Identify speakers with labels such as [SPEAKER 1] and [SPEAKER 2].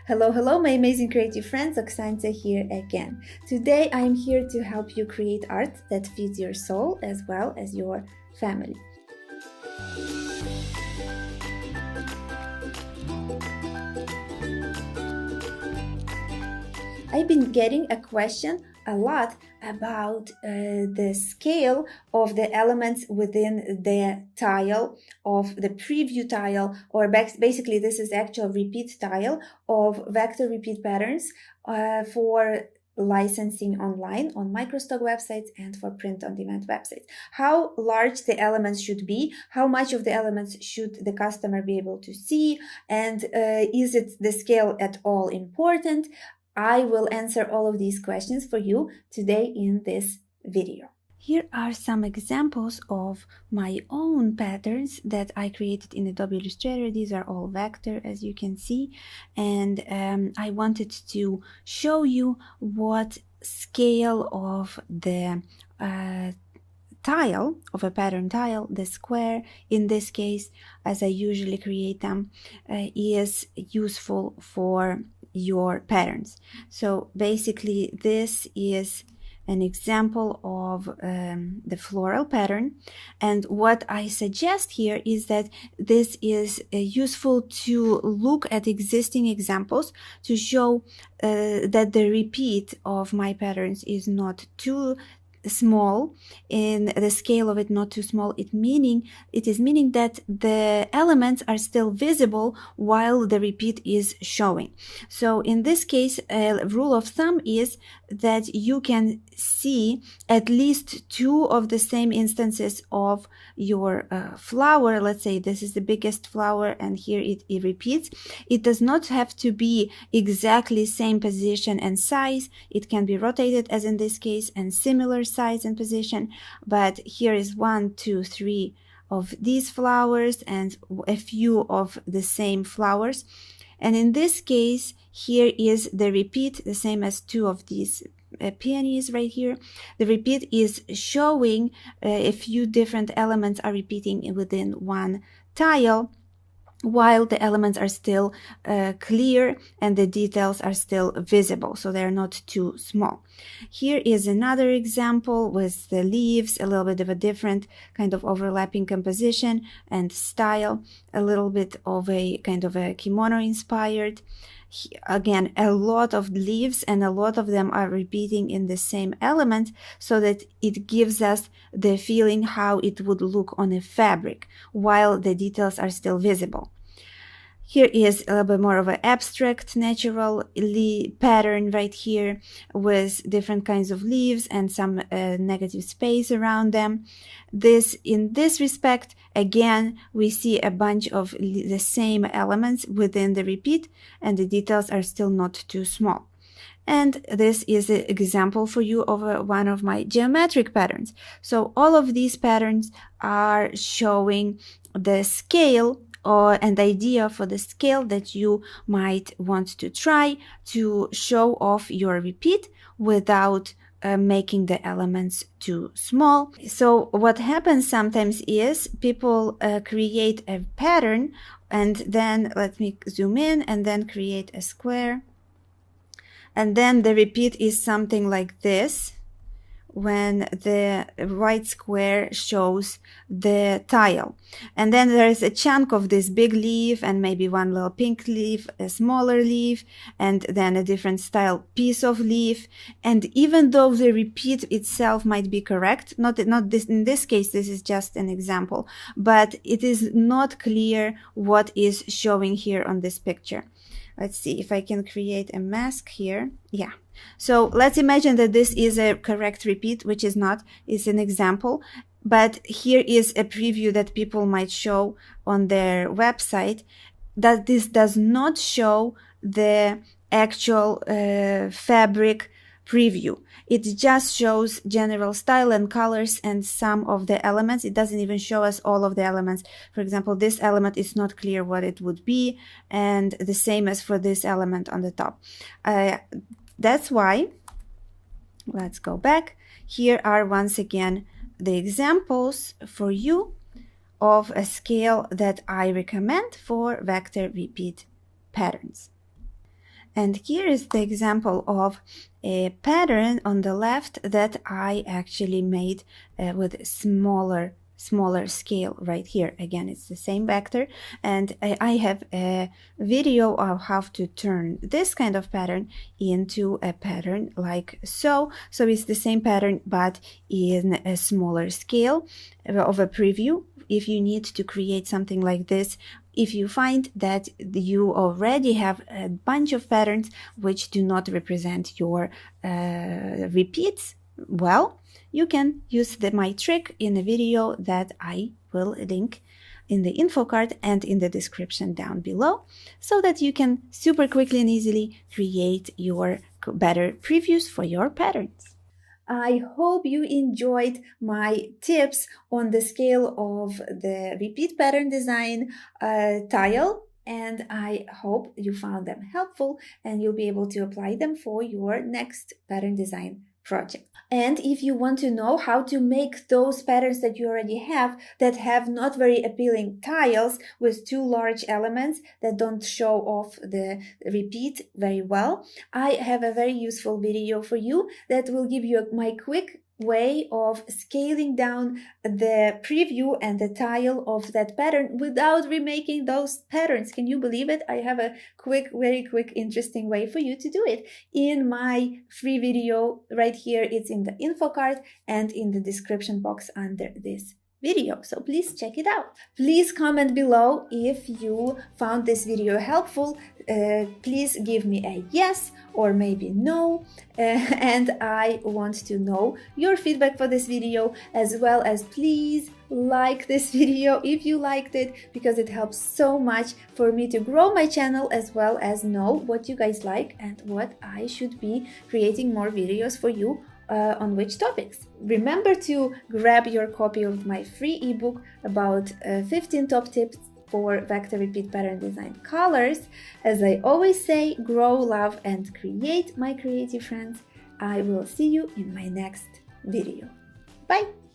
[SPEAKER 1] Hello, hello, my amazing creative friends, Oksancia here again. Today I'm here to help you create art that feeds your soul as well as your family. I've been getting a question a lot about the scale of the elements within the tile of the preview tile, or basically this is actual repeat tile of vector repeat patterns for licensing online on microstock websites and for print-on-demand websites. How large the elements should be, how much of the elements should the customer be able to see, and is it the scale at all important? I will answer all of these questions for you today in this video. Here are some examples of my own patterns that I created in Adobe Illustrator. These are all vector, as you can see, and I wanted to show you what scale of the tile, of a pattern tile, the square in this case, as I usually create them, is useful for your patterns. So basically this is an example of the floral pattern, and what I suggest here is that this is useful to look at existing examples to show that the repeat of my patterns is not too small, in the scale of it not too small. It is meaning that the elements are still visible while the repeat is showing. So in this case, a rule of thumb is that you can see at least two of the same instances of your flower. Let's say this is the biggest flower and here it repeats. It does not have to be exactly same position and size. It can be rotated, as in this case, and similar size and position, but here is 1, 2, 3 of these flowers and a few of the same flowers, and in this case here is the repeat, the same as two of these peonies right here. The repeat is showing a few different elements are repeating within one tile, while the elements are still clear and the details are still visible, so they're not too small. Here is another example with the leaves, a little bit of a different kind of overlapping composition and style, a little bit of a kind of a kimono inspired. Again, a lot of leaves and a lot of them are repeating in the same element, so that it gives us the feeling how it would look on a fabric while the details are still visible. Here is a little bit more of an abstract natural pattern right here with different kinds of leaves and some negative space around them. In this respect, again, we see a bunch of the same elements within the repeat, and the details are still not too small. And this is an example for you of one of my geometric patterns. So all of these patterns are showing the scale and idea for the scale that you might want to try to show off your repeat without making the elements too small. So what happens sometimes is people create a pattern, and then let me zoom in and then create a square, and then the repeat is something like this when the white square shows the tile, and then there is a chunk of this big leaf and maybe one little pink leaf, a smaller leaf, and then a different style piece of leaf. And even though the repeat itself might be correct, not this in this case, this is just an example, but it is not clear what is showing here on this picture. Let's see if I can create a mask here. Yeah. So let's imagine that this is a correct repeat, which is not. It's an example. But here is a preview that people might show on their website, that this does not show the actual fabric preview. It just shows general style and colors and some of the elements. It doesn't even show us all of the elements. For example, this element is not clear what it would be, and the same as for this element on the top. That's why, let's go back. Here are once again the examples for you of a scale that I recommend for vector repeat patterns. And here is the example of a pattern on the left that I actually made with smaller scale right here. Again, it's the same vector, and I have a video of how to turn this kind of pattern into a pattern like so. So it's the same pattern but in a smaller scale of a preview. If you need to create something like this, if you find that you already have a bunch of patterns which do not represent your repeats, well, you can use my trick in a video that I will link in the info card and in the description down below, so that you can super quickly and easily create your better previews for your patterns. I hope you enjoyed my tips on the scale of the repeat pattern design tile, and I hope you found them helpful and you'll be able to apply them for your next pattern design project. And if you want to know how to make those patterns that you already have that have not very appealing tiles with too large elements that don't show off the repeat very well, I have a very useful video for you that will give you my quick way of scaling down the preview and the tile of that pattern without remaking those patterns. Can you believe it? I have a very quick, interesting way for you to do it in my free video right here. It's in the info card and in the description box under this video, so please check it out. Please comment below if you found this video helpful. Please give me a yes or maybe no, and I want to know your feedback for this video, as well as please like this video if you liked it, because it helps so much for me to grow my channel, as well as know what you guys like and what I should be creating more videos for you on which topics. Remember to grab your copy of my free ebook about 15 top tips for vector repeat pattern design colors. As I always say, grow, love, and create, my creative friends. I will see you in my next video. Bye!